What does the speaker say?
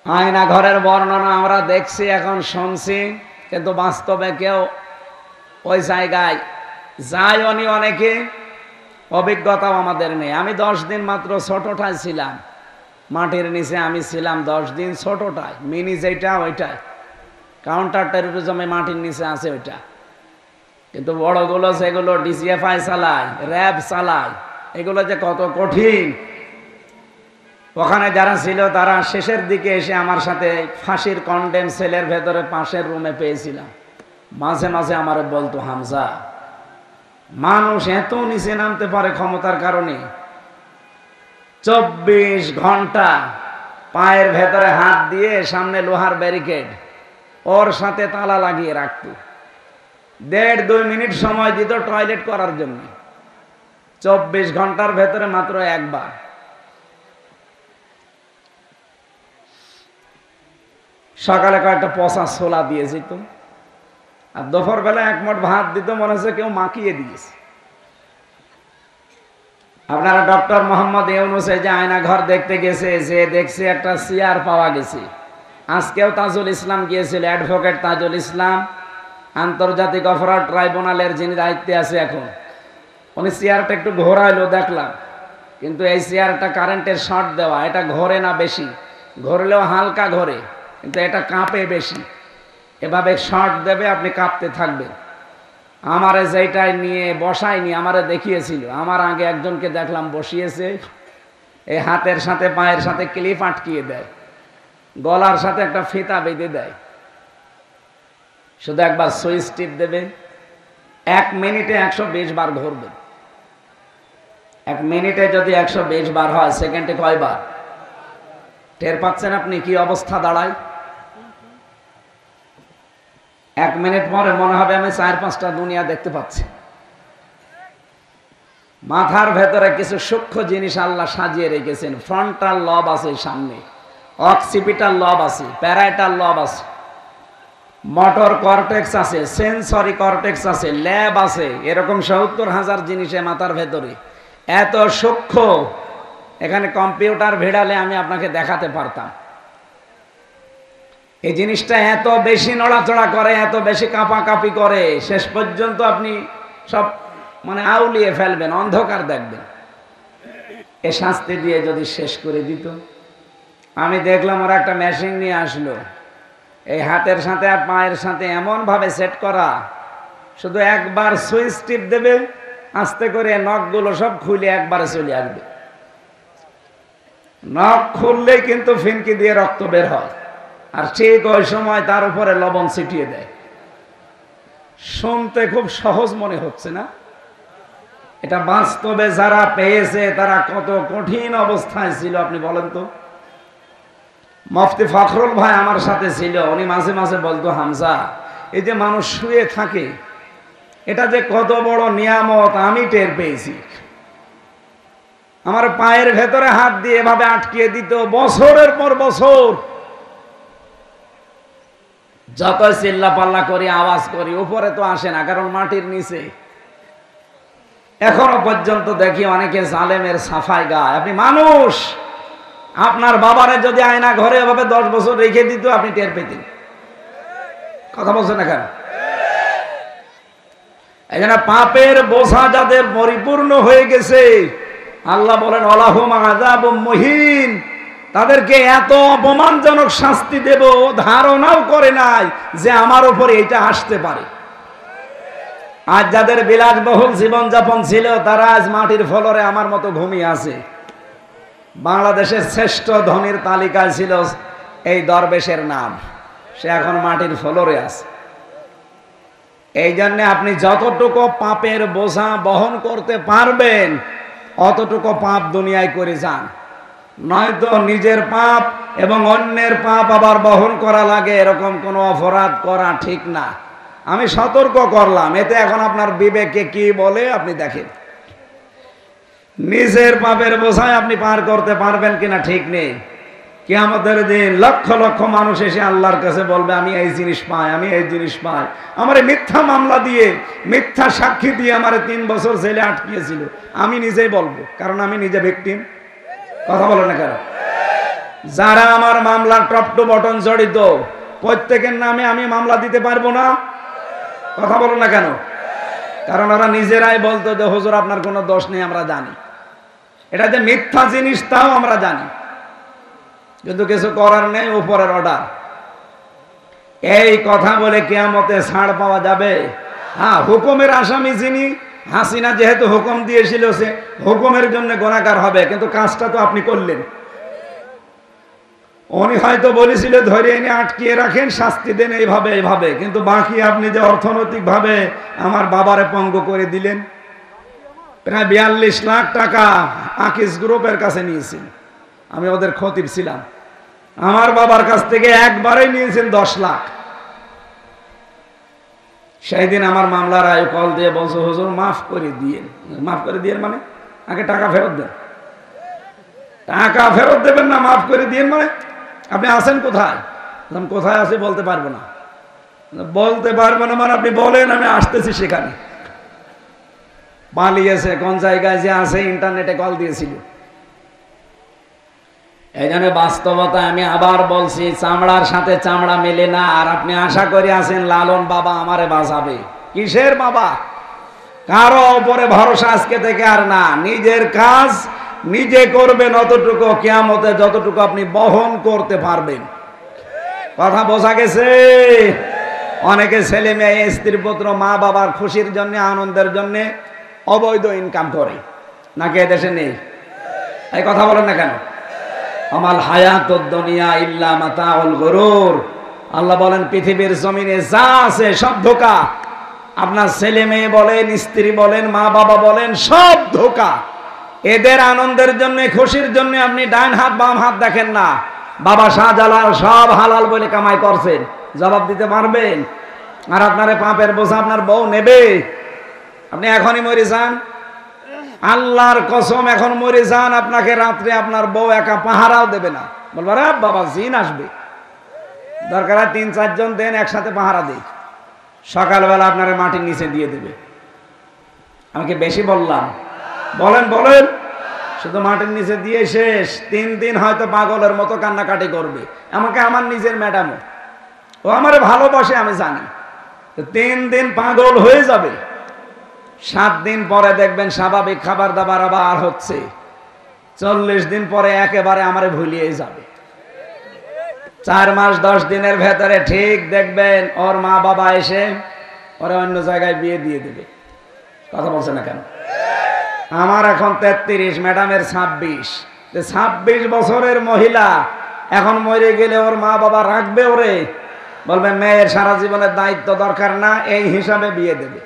আয়না ঘরের বর্ণনা আমরা দেখছি, এখন শুনছি, কিন্তু বাস্তবে কেউ ওই জায়গায় যায়নি, অনেকে অভিজ্ঞতাও আমাদের নেই। আমি 10 দিন মাত্র ছোটটায় ছিলাম, মাটির নিচে আমি ছিলাম 10 দিন ছোটটায়, মিনি যেটা ওইটাই, কাউন্টার টেরোরিজমে মাটির নিচে আছে ওইটা। কিন্তু বড়গুলো যেগুলো ডিজিএফআই চালায়, র্যাব চালায়, এগুলো যে কত কঠিন। ওখানে যারা ছিল তারা শেষের দিকে এসে আমার সাথে ফাঁসির কন্ডেম সেলের ভেতরে পাশের রুমে পেয়েছিলাম। মাঝে মাঝে আমার বলতো, হামজা, মানুষ এত নিচে নামতে পারে ক্ষমতার কারণে। 24 ঘন্টা পায়ের ভেতরে হাত দিয়ে সামনে লোহার ব্যারিকেড, ওর সাথে তালা লাগিয়ে রাখত। 1.5-2 মিনিট সময় দিত টয়লেট করার জন্য। 24 ঘন্টার ভেতরে মাত্র একবার। সকালে কয়েকটা পচা ছোলা দিয়ে যেত, আর দুপুর বেলা 1 মুঠ ভাত দিত, মনে হচ্ছে কেউ মাখিয়ে দিয়েছে। আপনারা ডক্টর মোহাম্মদ ইউনূস যে আয়না ঘর দেখতে গেছে, যে দেখছে একটা চেয়ার পাওয়া গেছে। আজকেও তাজুল ইসলাম গিয়েছিল, অ্যাডভোকেট তাজুল ইসলাম, আন্তর্জাতিক অপরাধ ট্রাইব্যুনালের যিনি দায়িত্বে আছে এখন, উনি চেয়ারটা একটু ঘোরাইলো দেখলাম, কিন্তু এই চেয়ারটা কারেন্টের শর্ট দেওয়া, এটা ঘোরে না বেশি, ঘুরলেও হালকা ঘোরে, কিন্তু এটা কাঁপে বেশি। এভাবে শর্ট দেবে, আপনি কাঁপতে থাকবেন। আমারে যেটাই নিয়ে বসায়নি, আমারে দেখিয়েছিল। আমার আগে একজনকে দেখলাম বসিয়েছে, এই হাতের সাথে পায়ের সাথে ক্লিপ আটকিয়ে দেয়, গলার সাথে একটা ফিতা বেঁধে দেয়, শুধু একবার সুইচ টিপ দেবে, 1 মিনিটে 120 বার ঘুরবে। 1 মিনিটে যদি 120 বার হয়, সেকেন্ডে কয়বার? টের পাচ্ছেন আপনি কি অবস্থা দাঁড়ায়? 1 মিনিট পরে মনে হবে আমি 4-5টা দুনিয়া দেখতে পাচ্ছি। মাথার ভেতরে কিছু সূক্ষ্ম জিনিস আল্লাহ সাজিয়ে রেখেছেন। ফ্রন্টাল লব আছে সামনে, অক্সিপিটাল লব আছে, প্যারাইটাল লব আছে, মোটর কর্টেক্স আছে, সেন্সরি কর্টেক্স আছে, ল্যাব আছে, এরকম 70,000 জিনিসে মাথার ভেতরে। এত সূক্ষ্ম, এখানে কম্পিউটার ভিড়ালে আমি আপনাকে দেখাতে পারতাম। এই জিনিসটা এত বেশি নড়াচড়া করে, এত বেশি কাঁপাকাঁপি করে, শেষ পর্যন্ত আপনি সব আউলিয়ে ফেলবেন, অন্ধকার দেখবেন। এ শাস্তি দিয়ে যদি শেষ করে দিত। আমি দেখলাম ওরা একটা মেশিন নিয়ে আসলো, এই হাতের সাথে আর পায়ের সাথে এমন ভাবে সেট করা, শুধু একবার সুইচ টিপ দেবে, আস্তে করে নখগুলো সব খুলে একবারে চলে আসবে। নখ খুললেই কিন্তু ফিনকি দিয়ে রক্ত বের হয়, আর ঠিক ওই সময় তার উপরে লবণ ছিটিয়ে দেয়। শুনতে খুব সহজ মনে হচ্ছে না? এটা বাস্তবে যারা পেয়েছে তারা কত কঠিন অবস্থায় ছিল আপনি বলেন তো। মুফতি ফখরুল ভাই আমার সাথে ছিল, উনি মাঝে মাঝে বলতো, হামজা, এই যে মানুষ শুয়ে থাকে, এটা যে কত বড় নিয়ামত আমি টের পেয়েছি। আমার পায়ের ভেতরে হাত দিয়ে এভাবে আটকিয়ে দিত বছরের পর বছর। যত চিল্লা পাল্লা করি, আওয়াজ করি, উপরে তো আসে না, কারণ মাটির নিচে। এখনো পর্যন্ত দেখি অনেকে জালেমের সাফাই গায়। আপনি মানুষ, আপনার বাবারে যদি আয়না ঘরে এভাবে 10 বছর রেখে দিত, আপনি টের পেতেন। কথা বলছেন না কেন? এই জন্য পাপের বোঝা যাদের পরিপূর্ণ হয়ে গেছে, আল্লাহ বলেন ওয়ালাহুম আযাবুম মুহিন, তাদেরকে এত অপমানজনক শাস্তি দেব, ধারণাও করে নাই যে আমার উপরে এটা আসতে পারে। আজ যাদের বিলাসবহুল জীবনযাপন ছিল, তারা আজ মাটির ফ্লোরে আমার মতো ঘুমিয়ে আছে। বাংলাদেশের শ্রেষ্ঠ ধনীর তালিকায় ছিল এই দরবেশের নাম, সে এখন মাটির ফ্লোরে আছে। এই জন্য আপনি যতটুকু পাপের বোঝা বহন করতে পারবেন, অতটুকু পাপ দুনিয়ায় করে যান, নয়তো নিজের পাপ এবং অন্যের পাপ আবার বহন করা লাগে, এরকম কোনো অপরাধ করা ঠিক না। আমি সতর্ক করলাম, এতে এখন আপনার বিবেকে কি বলে আপনি দেখেন। নিজের পাপের বোঝায় আপনি পার করতে পারবেন কিনা ঠিক নেই। কিয়ামতের দিন লক্ষ লক্ষ মানুষ এসে আল্লাহর কাছে বলবে, আমি এই জিনিস পাই, আমি এই জিনিস পাই। আমার মিথ্যা মামলা দিয়ে, মিথ্যা সাক্ষী দিয়ে আমার 3 বছর জেলে আটকিয়েছিল। আমি নিজেই বলবো, কারণ আমি নিজে ভিকটিম। কথা বলো না কেন? যারা আমার মামলার টপ টু বটন জড়িত প্রত্যেকের নামে আমি মামলা দিতে পারবো না? কথা বলো না কেন? কারণ ওরা নিজেরাই বলতো যে হুজুর আপনার কোনো দোষ নেই, আমরা জানি এটা যে মিথ্যা জিনিস তাও আমরা জানি, কিন্তু কিছু করার নেই, উপরের অর্ডার। এই কথা বলে কিয়ামতে ছাড় পাওয়া যাবে? হ্যাঁ, হুকুমের আসামি যিনি, হাসিনা যেহেতু হুকুম দিয়েছিল সে হুকুমের জন্য গুনাহগার হবে, কিন্তু কাজটা তো আপনি করলেন। উনি হয়তো বলেছিল ধরে এনে আটকিয়ে রাখেন, শাস্তি দেন এইভাবে এইভাবে, কিন্তু বাকি আপনি যে অর্থনৈতিক ভাবে আমার বাবারে পঙ্গু করে দিলেন। প্রায় 42 লাখ টাকা আকিস গ্রুপের কাছে নিয়েছেন, আমি ওদের খতিব ছিলাম। আমার বাবার কাছ থেকে একবারেই নিয়েছেন 10 লাখ। সেই দিন আমার মামলার আয়ু কল দিয়ে বলছো হুজুর মাফ করে দিয়ে। মাফ করে দিয়ে মানে আগে টাকা ফেরত দেন। টাকা ফেরত দেবেন না, মাফ করে দিয়ে মানে আপনি আছেন কোথায়? কোথায় আছে বলতে পারবো না। বলতে পারবো না মানে আপনি বলেন আমি আসতেছি সেখানে। পালিয়েছে, কোন জায়গায় যে আছে ইন্টারনেটে কল দিয়েছিল। এই জন্য বাস্তবতা আমি আবার বলছি, চামড়ার সাথে চামড়া মেলে না। আর আপনি আশা করে আছেন লালন বাবা আমারে বাঁচাবে। কিসের বাবা? কারো উপরে ভরসা আজকে থেকে আর না। নিজের কাজ নিজে করবেন, অতটুকু কিয়ামতে যতটুকু আপনি বহন করতে পারবেন। কথা বোঝা গেছে? অনেকে ছেলে মেয়ে স্ত্রী পুত্র মা বাবার খুশির জন্য আনন্দের জন্য অবৈধ ইনকাম করে, নাকি এদেশে নেই? এই কথা বলেন না কেন? আমাল হায়াতুদ দুনিয়া ইল্লা মাতাউল গুরুর। আল্লাহ বলেন পৃথিবীর জমিনে যা আছে সব ধোঁকা। আপনার ছেলে মেয়ে বলেন, স্ত্রী বলেন, মা বাবা বলেন, সব ধোঁকা। এদের আনন্দের জন্য খুশির জন্য আপনি ডান হাত বাম হাত দেখেন না। বাবা শাহজালাল সব হালাল বলে কামাই করছেন, জবাব দিতে পারবেন? আর আপনার পাপের বোঝা আপনার বউ নেবে? আপনি এখনই মরে যান, আল্লাহর কসম এখন মরে যান, আপনাকে রাত্রে আপনার বউ একা পাহারাও দেবে না। বলবো রে বাবা জিন আসবে, দরকার হয় 3-4 জন দেন, একসাথে পাহারা দেই। সকালবেলা আপনার মাটির নিচে দিয়ে দেবে। আমাকে বেশি বললাম? বলেন বলেন। শুধু মাটির নিচে দিয়ে শেষ। 3 দিন হয়তো পাগলের মতো কান্নাকাটি করবে। আমাকে আমার নিজের ম্যাডামও, ও আমারে ভালোবাসে আমি জানি। 3 দিন পাগল হয়ে যাবে, 7 দিন পরে দেখবেন স্বাভাবিক খাবার দাবার আবার হচ্ছে। 40 দিন পরে একেবারে আমারে ভুলিয়ে যাবে। 4 মাস 10 দিনের ভেতরে ঠিক দেখবেন ওর মা বাবা এসে ওরা অন্য জায়গায় বিয়ে দিয়ে দেবে। কথা বলছে না কেন? আমার এখন 33, ম্যাডামের 26। 26 বছরের মহিলা এখন মরে গেলে ওর মা বাবা রাখবে ওরে? বলবে মেয়ের সারা জীবনের দায়িত্ব দরকার না, এই হিসাবে বিয়ে দেবে।